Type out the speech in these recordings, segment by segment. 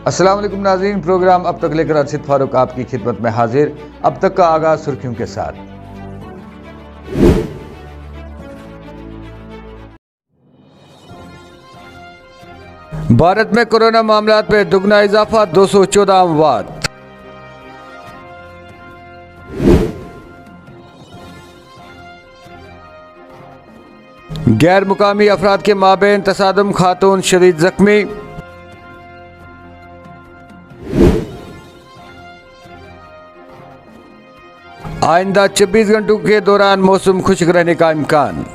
अस्सलाम वालेकुम नाज़रीन, प्रोग्राम अब तक लेकर अर्शिद फारूक आपकी खिदमत में हाजिर। अब तक का आगाज सुर्खियों के साथ। भारत में कोरोना मामलात में दुगना इजाफा, 214 अमवात। गैर मुकामी अफराद के माबेन तसादम, खातून शदीद जख्मी। आइंदा 24 घंटों के दौरान मौसम खुश्क रहने का इम्कान।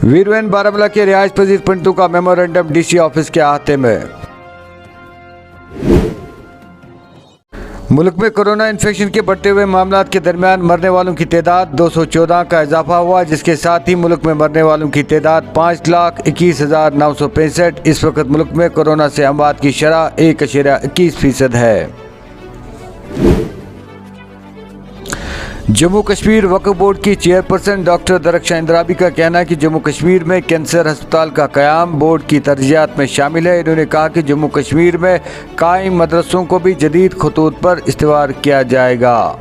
वीरवन बारामूला के रिहाइश पजीर पंडितों का मेमोरेंडम डीसी ऑफिस के अहाते में। मुल्क में कोरोना इन्फेक्शन के बढ़ते हुए मामलात के दरमियान मरने वालों की तादाद 214 का इजाफा हुआ, जिसके साथ ही मुल्क में मरने वालों की तादाद 5,21,965। इस वक्त मुल्क में कोरोना से अमवात की शरह 1.21% है। जम्मू कश्मीर वक्फ बोर्ड की चेयरपर्सन डॉक्टर दरख्शां इंद्राबी का कहना है कि जम्मू कश्मीर में कैंसर अस्पताल का क़याम बोर्ड की तरजीहात में शामिल है। इन्होंने कहा कि जम्मू कश्मीर में कायम मदरसों को भी जदीद खतूत पर इस्तेमाल किया जाएगा।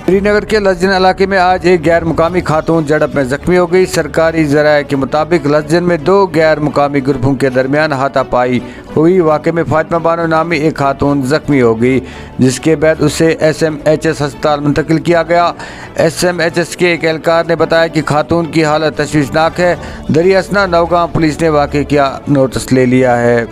श्रीनगर के लसजन इलाके में आज एक गैर मुकामी खातून झड़प में जख्मी हो गई। सरकारी ज़राए के मुताबिक लसजन में 2 गैर मुकामी ग्रुपों के दरमियान हाथापाई हुई। वाक़े में फातिमा बानो नामी एक खातून जख्मी हो गई, जिसके बाद उसे SMHS अस्पताल मुंतकिल किया गया। SMHS के एक एहलकार ने बताया कि खातून की हालत तशवीशनाक है। दरियासना नौगांव पुलिस ने वाक़े का नोटिस ले लिया है।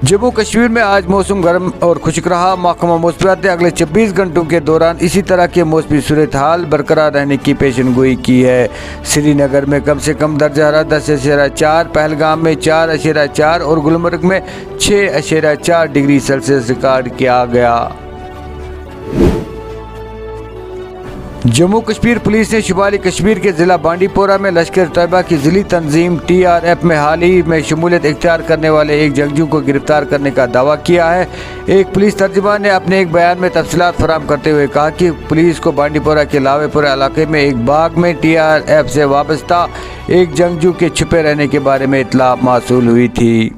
जम्मू कश्मीर में आज मौसम गर्म और खुश्क रहा। महकमा मौसमियात ने अगले 24 घंटों के दौरान इसी तरह के मौसमी सूरत हाल बरकरार रहने की पेशनगोई की है। श्रीनगर में कम से कम दर्जा हरारत 10.4, पहलगाम में 4.4 और गुलमर्ग में 6.4 डिग्री सेल्सियस रिकॉर्ड किया गया। जम्मू कश्मीर पुलिस ने शुमाली कश्मीर के ज़िला बांडीपोरा में लश्कर तैयबा की ज़िली तंजीम TRF में हाल ही में शमूलियत इख्तियार करने वाले एक जंगजू को गिरफ्तार करने का दावा किया है। एक पुलिस तर्जुमान ने अपने एक बयान में तफसीलात फराहम करते हुए कहा कि पुलिस को बांडीपोरा के लावेपुरा इलाके में एक बाग में TRF से वाबस्ता एक जंगजू के छुपे रहने के बारे में इत्तला मौसूल हुई थी।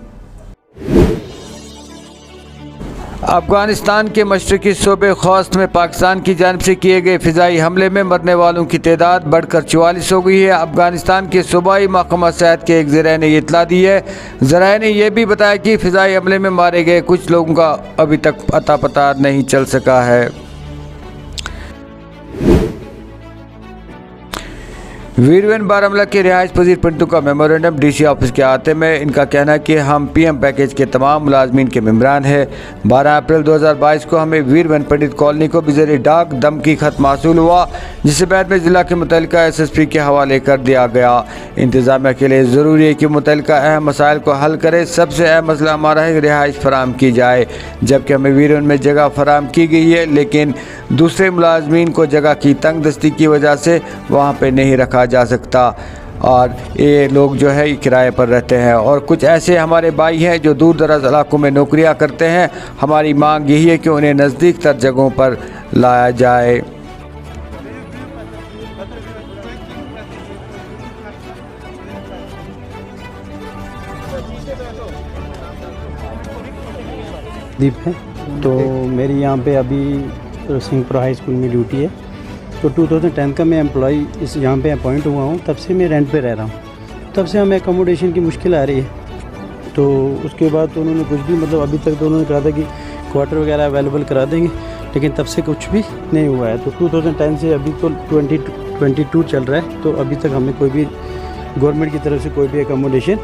अफगानिस्तान के मशरकी सूबे ख्वास्त में पाकिस्तान की जानिब से किए गए फ़िज़ाई हमले में मरने वालों की तादाद बढ़कर 44 हो गई है। अफगानिस्तान के सूबाई महकमा सेहत के एक ज़राए ने ये इत्तला दी है। ज़राए ने यह भी बताया कि फ़िज़ाई हमले में मारे गए कुछ लोगों का अभी तक अता पता नहीं चल सका है। वीरवन बारामूला के रिहाइश पजीर पंडितों का मेमोरेंडम डीसी ऑफिस के अहाते में। इनका कहना है कि हम PM पैकेज के तमाम मुलाजमीन के मेम्बरान हैं। 12 अप्रैल 2022 को हमें वीरवन पंडित कॉलोनी को बिजरी डाक धमकी खत मासूल हुआ, जिसे बाद में ज़िला के मुतल्लिका SSP के हवाले कर दिया गया। इंतज़ामिया के लिए ज़रूरी है कि मुतल्लिका अहम मसाइल को हल करे। सबसे अहम मसला हमारा है रिहाइश फराम की जाए, जबकि हमें वीरवन में जगह फराम की गई है, लेकिन दूसरे मुलाजमीन को जगह की तंग दस्ती की वजह से वहाँ पर नहीं रखा जा सकता और ये लोग जो है किराए पर रहते हैं। और कुछ ऐसे हमारे भाई हैं जो दूर दराज इलाकों में नौकरियां करते हैं। हमारी मांग यही है कि उन्हें नज़दीक तर जगहों पर लाया जाए। दीप है तो मेरी यहाँ पे अभी सिंहपुरा हाई स्कूल में ड्यूटी है। तो 2010 का मैं एम्प्लॉई इस यहाँ पे अपॉइंट हुआ हूँ, तब से मैं रेंट पे रह रहा हूँ। तब से हमें अकोमोडेशन की मुश्किल आ रही है। तो उसके बाद तो उन्होंने कुछ भी अभी तक तो उन्होंने कहा था कि क्वार्टर वगैरह अवेलेबल करा देंगे, लेकिन तब से कुछ भी नहीं हुआ है। तो 2010 से अभी तो 2022 चल रहा है, तो अभी तक हमें कोई भी गवर्नमेंट की तरफ से कोई भी अकोमोडेशन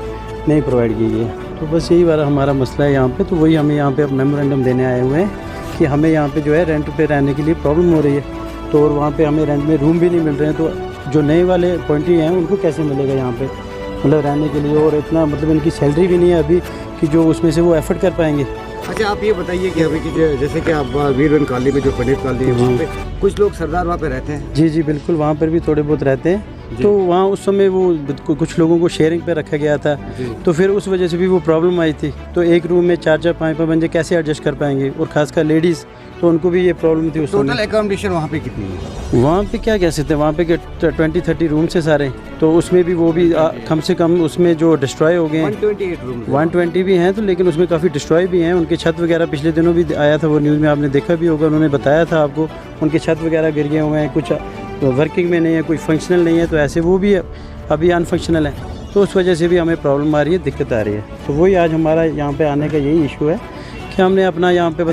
नहीं प्रोवाइड की गई है। तो बस यही वाला हमारा मसला है यहाँ पे। तो वही हमें यहाँ पे अब मेमोरेंडम देने आए हुए हैं कि हमें यहाँ पे जो है रेंट पे रहने के लिए प्रॉब्लम हो रही है। तो और वहाँ पे हमें रेंट में रूम भी नहीं मिल रहे हैं। तो जो नए वाले अपॉइंटी हैं उनको कैसे मिलेगा यहाँ पे रहने के लिए, और इतना इनकी सैलरी भी नहीं है अभी कि जो उसमें से वो एफर्ट कर पाएंगे। अच्छा, आप ये बताइए कि अभी जैसे कि आप वीरवन कॉलोनी में जो पंडित कॉलोनी है वहाँ पे कुछ लोग सरदार वहाँ पे रहते हैं? जी बिल्कुल, वहाँ पर भी थोड़े बहुत रहते हैं। तो वहाँ उस समय वो कुछ लोगों को शेयरिंग पे रखा गया था, तो फिर उस वजह से भी वो प्रॉब्लम आई थी। तो एक रूम में 4-4 5-5 बंदे कैसे एडजस्ट कर पाएंगे, और ख़ासकर लेडीज़, तो उनको भी ये प्रॉब्लम थी उस समय। टोटल एकोमोडेशन वहाँ पे कितनी है? वहाँ पे क्या कह सकते हैं, वहाँ पे 20-30 रूम्स है सारे, तो उसमें भी वो भी कम से कम उसमें जो डिस्ट्रॉय हो गए हैं 128 रूम 120 भी हैं, तो लेकिन उसमें काफ़ी डिस्ट्रॉय भी हैं। उनके छत वगैरह पिछले दिनों भी आया था, वो न्यूज़ में आपने देखा भी होगा, उन्होंने बताया था आपको, उनके छत वगैरह गिर गए हुए हैं, कुछ वर्किंग में नहीं है, कोई फंक्शनल नहीं है, तो ऐसे वो भी अभी अनफंक्शनल है। तो उस वजह से भी हमें प्रॉब्लम आ रही है, दिक्कत आ रही है। तो वही आज हमारा यहाँ पे आने का यही इशू है कि हमने अपना यहाँ पे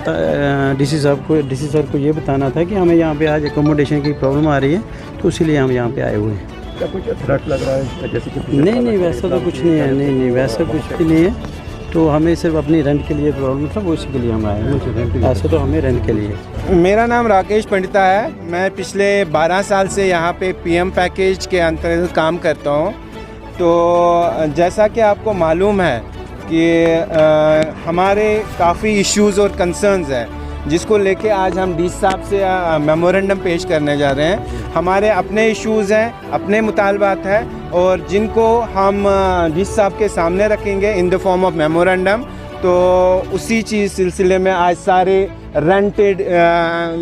डीसी साहब को ये बताना था कि हमें यहाँ पे आज एकोमोडेशन की प्रॉब्लम आ रही है, तो इसीलिए हम यहाँ पे आए हुए हैं। क्या कुछ थ्रेट लग रहा है जैसे कि? नहीं वैसा तो कुछ नहीं है, नहीं वैसा कुछ भी नहीं है। तो हमें सिर्फ अपनी रेंट के लिए प्रॉब्लम था, वो इसी के लिए हम आए हैं। ऐसे तो हमें रेंट के लिए। मेरा नाम राकेश पंडिता है। मैं पिछले 12 साल से यहाँ पे पीएम पैकेज के अंतर्गत काम करता हूँ। तो जैसा कि आपको मालूम है कि हमारे काफ़ी इश्यूज़ और कंसर्न्स हैं, जिसको लेके आज हम डी साहब से मेमोरेंडम पेश करने जा रहे हैं। हमारे अपने इश्यूज़ हैं, अपने मुतालबात हैं, और जिनको हम डी साहब के सामने रखेंगे in the form of memorandum. तो उसी चीज़ सिलसिले में आज सारे रेंटेड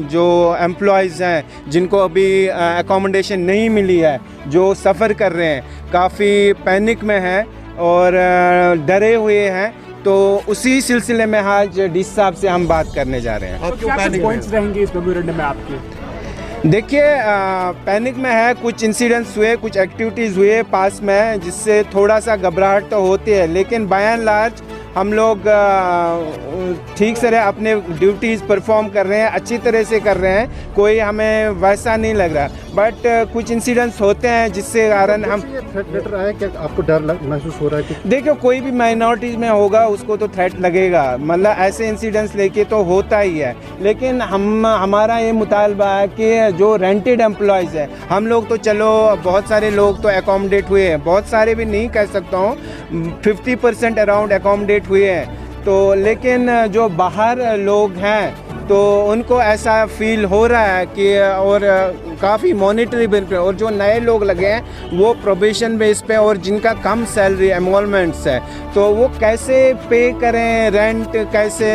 जो एम्प्लॉयज़ हैं, जिनको अभी एकोमोडेशन नहीं मिली है, जो सफ़र कर रहे हैं, काफ़ी पैनिक में हैं और डरे हुए हैं, तो उसी सिलसिले में आज डी साहब से हम बात करने जा रहे हैं। तो क्या कुछ पॉइंट्स रहेंगे इस मेमोरेंडम में आपके? देखिए, पैनिक में है, कुछ इंसिडेंट्स हुए, कुछ एक्टिविटीज़ हुए पास में, जिससे थोड़ा सा घबराहट तो होती है, लेकिन बाय एंड लार्ज हम लोग ठीक से अपने ड्यूटीज़ परफॉर्म कर रहे हैं, अच्छी तरह से कर रहे हैं, कोई हमें वैसा नहीं लग रहा। बट कुछ इंसिडेंट्स होते हैं जिससे कारण हम थ्रेट लेटर आया, क्या आपको डर महसूस हो रहा है कि? देखिए, कोई भी माइनॉरिटीज़ में होगा उसको तो थ्रेट लगेगा, मतलब ऐसे इंसिडेंट्स लेके तो होता ही है। लेकिन हमारा ये मुतालबा है कि जो रेंटेड एम्प्लॉयज़ है, हम लोग तो चलो बहुत सारे लोग तो एकोमोडेट हुए हैं, बहुत सारे भी नहीं कह सकता हूँ, 50% अराउंड एकोमोडेट हुए हैं। तो लेकिन जो बाहर लोग हैं तो उनको ऐसा फील हो रहा है कि, और काफ़ी मॉनिटरी बेस पे, और जो नए लोग लगे हैं वो प्रोबेशन बेस पे, और जिनका कम सैलरी एमोलमेंट्स है, तो वो कैसे पे करें रेंट, कैसे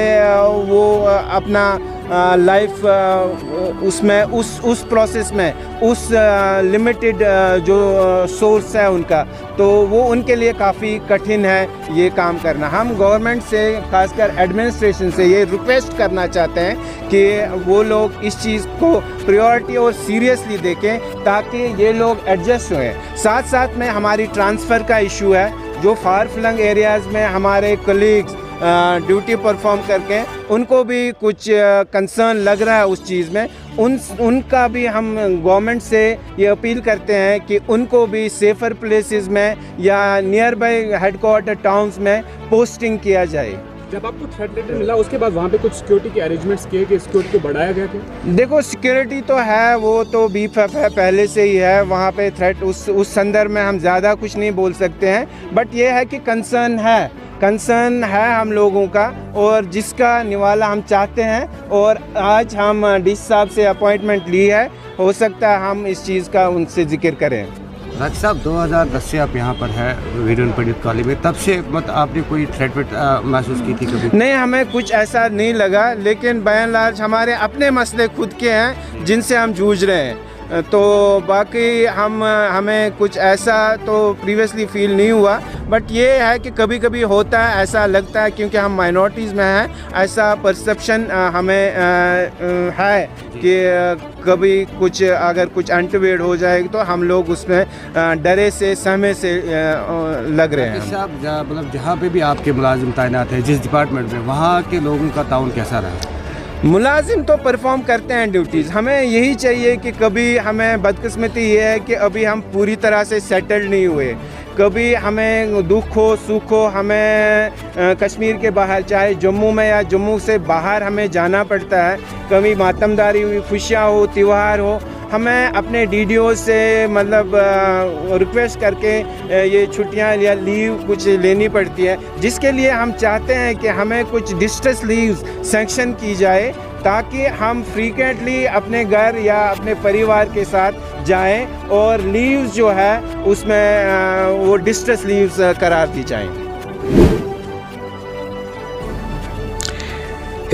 वो अपना लाइफ उसमें उस प्रोसेस में उस लिमिटेड जो सोर्स है उनका, तो वो उनके लिए काफ़ी कठिन है ये काम करना। हम गवर्नमेंट से, खासकर एडमिनिस्ट्रेशन से ये रिक्वेस्ट करना चाहते हैं कि वो लोग इस चीज़ को प्रायोरिटी और सीरियसली देखें, ताकि ये लोग एडजस्ट हों। साथ साथ में हमारी ट्रांसफ़र का इशू है, जो फार फ्लंग एरियाज़ में हमारे कलीग्स ड्यूटी परफॉर्म करके, उनको भी कुछ कंसर्न लग रहा है उस चीज़ में, उनका भी हम गवर्नमेंट से ये अपील करते हैं कि उनको भी सेफ़र प्लेसेस में या नियर बाई हेडक्वार्टर टाउन्स में पोस्टिंग किया जाए। जब आपको थ्रेट लेटर मिला उसके बाद वहाँ पे कुछ सिक्योरिटी के अरेंजमेंट्स किए कि सिक्योरिटी को बढ़ाया गया क्या? देखो, सिक्योरिटी तो है, वो तो बीफ है पहले से ही है वहाँ पे। थ्रेट उस संदर्भ में हम ज़्यादा कुछ नहीं बोल सकते हैं, बट ये है कि कंसर्न है हम लोगों का, और जिसका निवाला हम चाहते हैं। और आज हम डी साहब से अपॉइंटमेंट ली है, हो सकता है हम इस चीज़ का उनसे जिक्र करें। राज साहब, 2010 से आप यहाँ पर है वीरवन पंडित कॉलोनी में, तब से आपने कोई थ्रेट महसूस की थी कभी? नहीं, हमें कुछ ऐसा नहीं लगा, लेकिन बाय एंड लार्ज हमारे अपने मसले खुद के हैं जिनसे हम जूझ रहे हैं। तो बाकी हमें कुछ ऐसा तो प्रीवियसली फील नहीं हुआ, बट ये है कि कभी कभी होता है, ऐसा लगता है, क्योंकि हम माइनॉरिटीज़ में हैं, ऐसा परसेप्शन हमें है कि कभी कुछ अगर कुछ अनटुवर्ड हो जाएगी तो हम लोग उसमें डरे से, सहमे से लग रहे हैं। साहब, मतलब जहाँ पे भी आपके मुलाजिम तैनात हैं, जिस डिपार्टमेंट में, वहाँ के लोगों का ताउन कैसा रहा? मुलाजिम तो परफॉर्म करते हैं ड्यूटीज़। हमें यही चाहिए कि कभी हमें बदकिस्मती ये है कि अभी हम पूरी तरह से सेटल्ड नहीं हुए। कभी हमें दुख हो, सुख हो, हमें कश्मीर के बाहर, चाहे जम्मू में या जम्मू से बाहर हमें जाना पड़ता है। कभी मातमदारी हुई, खुशियाँ हो, त्यौहार हो, हमें अपने डीडीओ से मतलब रिक्वेस्ट करके ये छुट्टियां या लीव कुछ लेनी पड़ती है, जिसके लिए हम चाहते हैं कि हमें कुछ डिस्ट्रेस लीव्स सैंक्शन की जाए, ताकि हम फ्रीक्वेंटली अपने घर या अपने परिवार के साथ जाएं और लीव्स जो है उसमें वो डिस्ट्रेस लीव्स करार दी जाएं।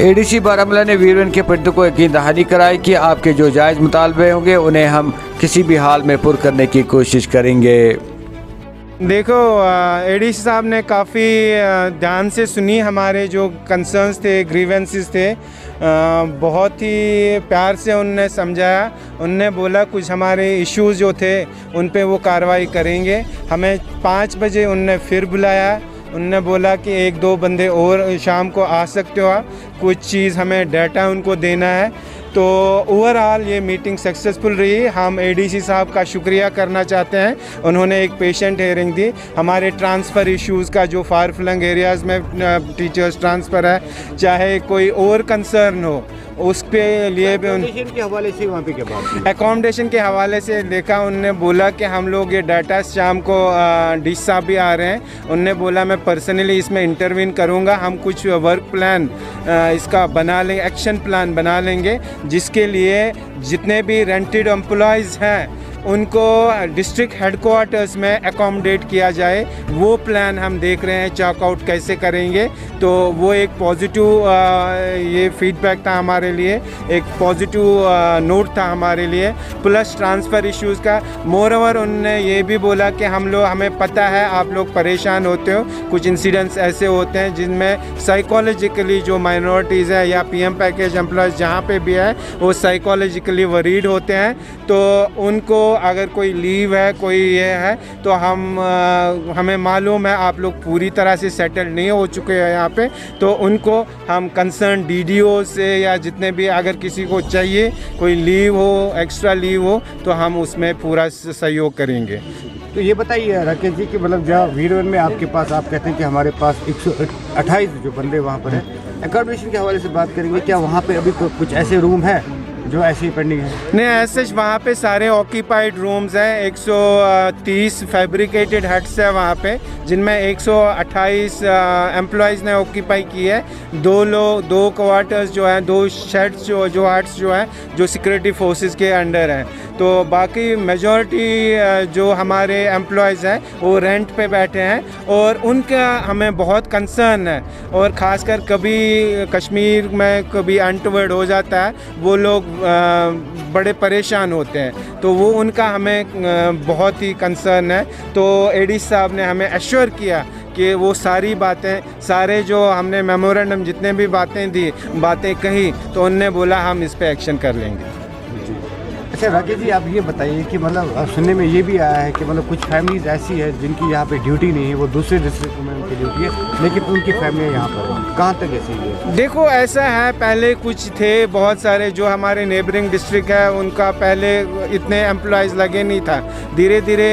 एडीसी बारामूला ने वीरवन के पंडितों को यकीन दहानी कराई कि आपके जो जायज़ मुतालबे होंगे उन्हें हम किसी भी हाल में पुर करने की कोशिश करेंगे। देखो, एडीसी साहब ने काफ़ी ध्यान से सुनी हमारे जो कंसर्न्स थे, ग्रीवेंसेस थे, बहुत ही प्यार से उनने समझाया। उनने बोला कुछ हमारे इश्यूज़ जो थे उन पे वो कार्रवाई करेंगे। हमें 5 बजे उनने फिर बुलाया। उनने बोला कि 1-2 बंदे और शाम को आ सकते हो आप, कुछ चीज़ हमें डाटा उनको देना है। तो ओवरऑल ये मीटिंग सक्सेसफुल रही। हम एडीसी साहब का शुक्रिया करना चाहते हैं। उन्होंने एक पेशेंट हेयरिंग दी। हमारे ट्रांसफ़र इश्यूज़ का जो फार फ्लंग एरियाज़ में टीचर्स ट्रांसफ़र है, चाहे कोई और कंसर्न हो, उसके लिए भी के हवाले से वहाँ पे क्या बात हुई? एकोमोडेशन के हवाले से देखा। उनने बोला कि हम लोग ये डाटा शाम को डी साहब भी आ रहे हैं। उनने बोला मैं पर्सनली इसमें इंटरवीन करूँगा। हम कुछ वर्क प्लान इसका बना लेंगे, एक्शन प्लान बना लेंगे, जिसके लिए जितने भी रेंटेड एम्प्लॉयज़ हैं उनको डिस्ट्रिक्ट हेडक्वार्टर्स में एकोमोडेट किया जाए। वो प्लान हम देख रहे हैं, चॉकआउट कैसे करेंगे। तो वो एक पॉजिटिव ये फीडबैक था हमारे लिए, एक पॉजिटिव नोट था हमारे लिए। प्लस ट्रांसफ़र इश्यूज़ का मोर ओवर उन्होंने ये भी बोला कि हमें पता है आप लोग परेशान होते हो, कुछ इंसिडेंट्स ऐसे होते हैं जिनमें साइकोलॉजिकली जो माइनॉरिटीज़ है या पीएम पैकेज एम्प्लॉयज़ जहाँ पे भी है वो साइकोलॉजिकली वरीड होते हैं। तो उनको अगर कोई लीव है, कोई ये है, तो हमें मालूम है आप लोग पूरी तरह से सेटल नहीं हो चुके हैं यहाँ पे। तो उनको हम कंसर्न डीडीओ से या जितने भी अगर किसी को चाहिए कोई लीव हो, एक्स्ट्रा लीव हो, तो हम उसमें पूरा सहयोग करेंगे। तो ये बताइए राकेश जी कि मतलब जहाँ वीरवन में आपके पास आप कहते हैं कि हमारे पास 128 जो बंदे वहाँ पर हैं, एकोमोडेशन के हवाले से बात करेंगे, क्या वहाँ पे अभी कुछ ऐसे रूम हैं जो ऐसी पेंडिंग है? नहीं, ऐसे वहाँ पे सारे ऑक्यूपाइड रूम्स हैं। 130 फैब्रिकेटेड हट्स है वहाँ पे, जिनमें 128 एम्प्लॉयज़ ने ऑक्यूपाई की है। 2 क्वार्टर्स जो हैं, 2 शेड्स जो हट्स जो हैं जो सिक्योरिटी फोर्सेस के अंडर हैं। तो बाकी मेजॉरिटी जो हमारे एम्प्लॉयज़ हैं वो रेंट पे बैठे हैं और उनका हमें बहुत कंसर्न है। और ख़ासकर कभी कश्मीर में कभी अनटवर्ड हो जाता है, वो लोग बड़े परेशान होते हैं, तो वो उनका हमें बहुत ही कंसर्न है। तो एडीसी साहब ने हमें एश्योर किया कि वो सारी बातें, सारे जो हमने मेमोरेंडम जितने भी बातें कही, तो उनने बोला हम इस पे एक्शन कर लेंगे। अच्छा राकेश जी, आप ये बताइए कि मतलब सुनने में ये भी आया है कि मतलब कुछ फैमिलीज ऐसी है जिनकी यहाँ पे ड्यूटी नहीं है, वो दूसरे डिस्ट्रिक्ट में उनकी ड्यूटी है, लेकिन उनकी फैमिली यहाँ पर है। कहाँ तक ऐसी है? देखो, ऐसा है, पहले कुछ थे बहुत सारे जो हमारे नेबरिंग डिस्ट्रिक्ट है, उनका पहले इतने एम्प्लॉयज़ लगे नहीं था। धीरे धीरे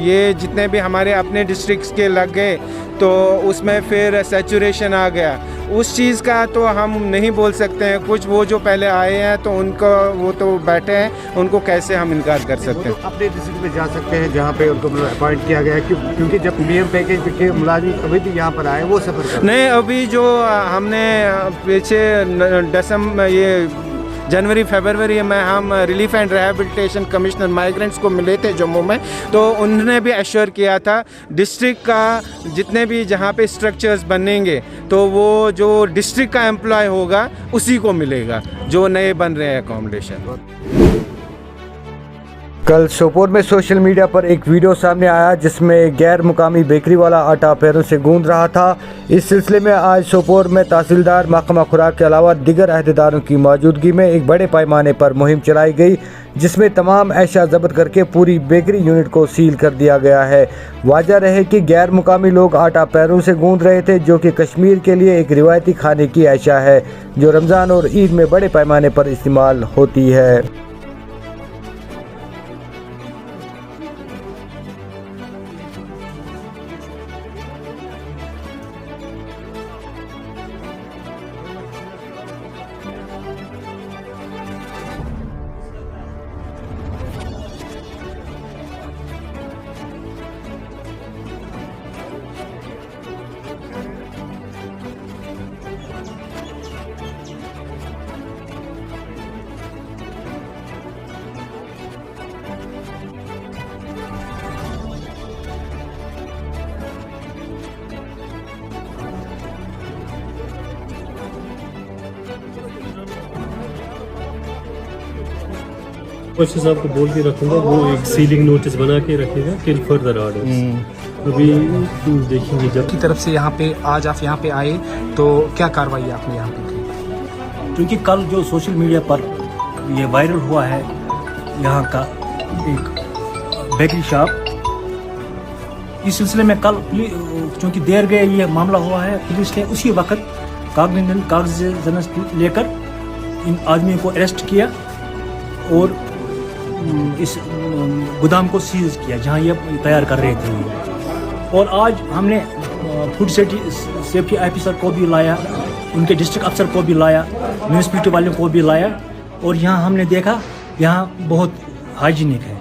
ये जितने भी हमारे अपने डिस्ट्रिक्ट्स के लग गए, तो उसमें फिर सैचुरेशन आ गया। उस चीज़ का तो हम नहीं बोल सकते हैं। कुछ वो जो पहले आए हैं तो उनको वो तो बैठे हैं, उनको कैसे हम इनकार कर सकते हैं? तो अपने डिस्ट्रिक्ट में जा सकते हैं जहाँ पे उनको अपॉइंट किया गया है, क्योंकि जब पीएम पैकेज के मुलाजिम अभी भी यहाँ पर आए वो सफ़र कर नहीं। अभी जो हमने पीछे जनवरी फरवरी में हम relief and rehabilitation commissioner migrants को मिले थे जम्मू में, तो उन्होंने भी एश्योर किया था डिस्ट्रिक्ट का जितने भी जहाँ पे स्ट्रक्चर्स बनेंगे तो वो जो डिस्ट्रिक्ट का एम्प्लॉय होगा उसी को मिलेगा जो नए बन रहे हैं एकोमोडेशन। कल सोपोर में सोशल मीडिया पर एक वीडियो सामने आया जिसमें गैर मुकामी बेकरी वाला आटा पैरों से गूंद रहा था। इस सिलसिले में आज सोपोर में तहसीलदार, महकमा खुराक के अलावा दीगर अहदेदारों की मौजूदगी में एक बड़े पैमाने पर मुहिम चलाई गई, जिसमें तमाम अशिया जब्त करके पूरी बेकरी यूनिट को सील कर दिया गया है। वाजह रहे कि गैर मुकामी लोग आटा पैरों से गूंद रहे थे, जो कि कश्मीर के लिए एक रिवायती खाने की अशिया है जो रमज़ान और ईद में बड़े पैमाने पर इस्तेमाल होती है। कोच साहब को बोल के रखूंगा, वो एक सीलिंग नोटिस बना के रखेगा टिल फर्दर ऑर्डर्स। अभी देखेंगे जब की तरफ से यहाँ पे आज आप यहाँ पे आए तो क्या कार्रवाई आपने यहाँ पे की? क्योंकि कल जो सोशल मीडिया पर ये वायरल हुआ है यहाँ का एक बेकरी शॉप, इस सिलसिले में कल चूँकि देर गए ये मामला हुआ है, पुलिस ने उसी वक्त कागज लेकर इन आदमियों को अरेस्ट किया और इस गोदाम को सीज किया जहाँ ये तैयार कर रहे थे। और आज हमने फूड सेफ्टी ऑफिसर को भी लाया, उनके डिस्ट्रिक्ट अफसर को भी लाया, म्यूनिसिपैलिटी वालों को भी लाया और यहाँ हमने देखा यहाँ बहुत हाइजीनिक है।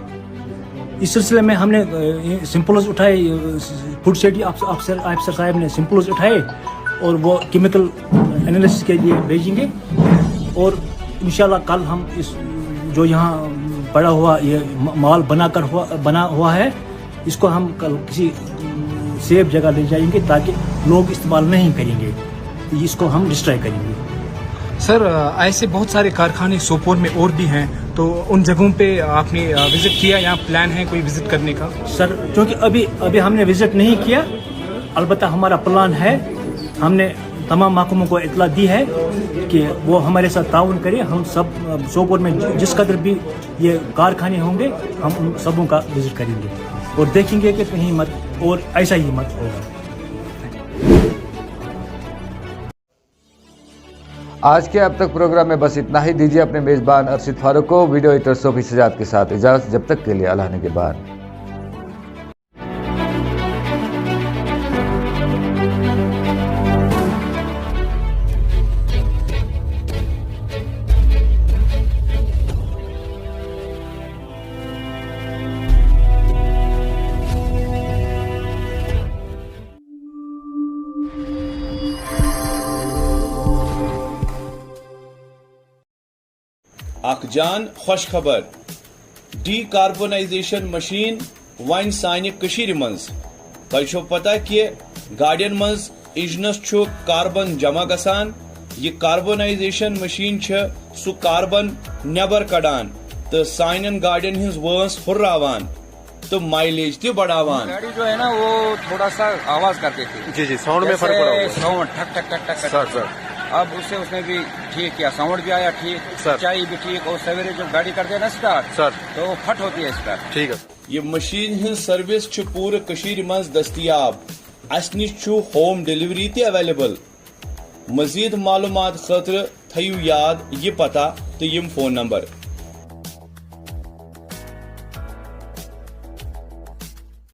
इस सिलसिले में हमने सिंपल्स उठाए, फूड सेफ्टी ऑफिसर साहब ने सिंपल्स उठाए और वो केमिकल एनालिसिस के लिए भेजेंगे और इंशाल्लाह कल हम इस जो यहाँ पड़ा हुआ ये माल बना हुआ है, इसको हम कल किसी सेफ जगह ले जाएंगे ताकि लोग इस्तेमाल नहीं करेंगे, इसको हम डिस्ट्रॉय करेंगे। सर ऐसे बहुत सारे कारखाने सोपोर में और भी हैं, तो उन जगहों पे आपने विजिट किया, यहाँ प्लान है कोई विजिट करने का? सर क्योंकि अभी हमने विजिट नहीं किया, अलबत्ता हमारा प्लान है। हमने तमाम महकमों को इतला दी है कि वो हमारे साथ ताउन करें। हम सब सोपोर में जिस कदर भी ये कारखाने होंगे हम उन सबों का विजिट करेंगे और देखेंगे कि कहीं मत और ऐसा ही मत होगा। आज के अब तक प्रोग्राम में बस इतना ही। दीजिए अपने मेज़बान अरशद फारूक को वीडियो एडिटर सोफी सजाद के साथ इजाज़त। जब तक के लिए अल्लाह ने के बाद। अखजान खुश खबर डीकार्बोनाइजेशन मशीन वन सानि कशीर मंज। तुझो पता कि गाड़ियन मंज इंजनस छु कार्बन जमा गसान। ये कार्बोनाइजेशन मशीन सु कार्बन नबर कड़ान तो साइन गाड़ियन हिंज वंस हुर्रावान तो माइलेज ते बढ़ावान। गाड़ी जो है ना वो थोड़ा सा आवाज करती थी। जी जी, साउंड में फर्क पड़ा होगा। साउंड ठक ठक ठक ठक सर। अब उसने भी ठीक किया, साउंड भी आया ठीक, चाय भी ठीक, और सवेरे जो गाड़ी करते हैं ना स्टार्ट सर तो वो फट होती है स्टार्ट। ठीक है। ये मशीन हिंज सर्विस पूरे कशीर मज दस्तियाब। अस निश होम डिलीवरी ते अवेलेबल। मजीद मालूमात खतर थयु याद ये पता तो यम फोन नंबर।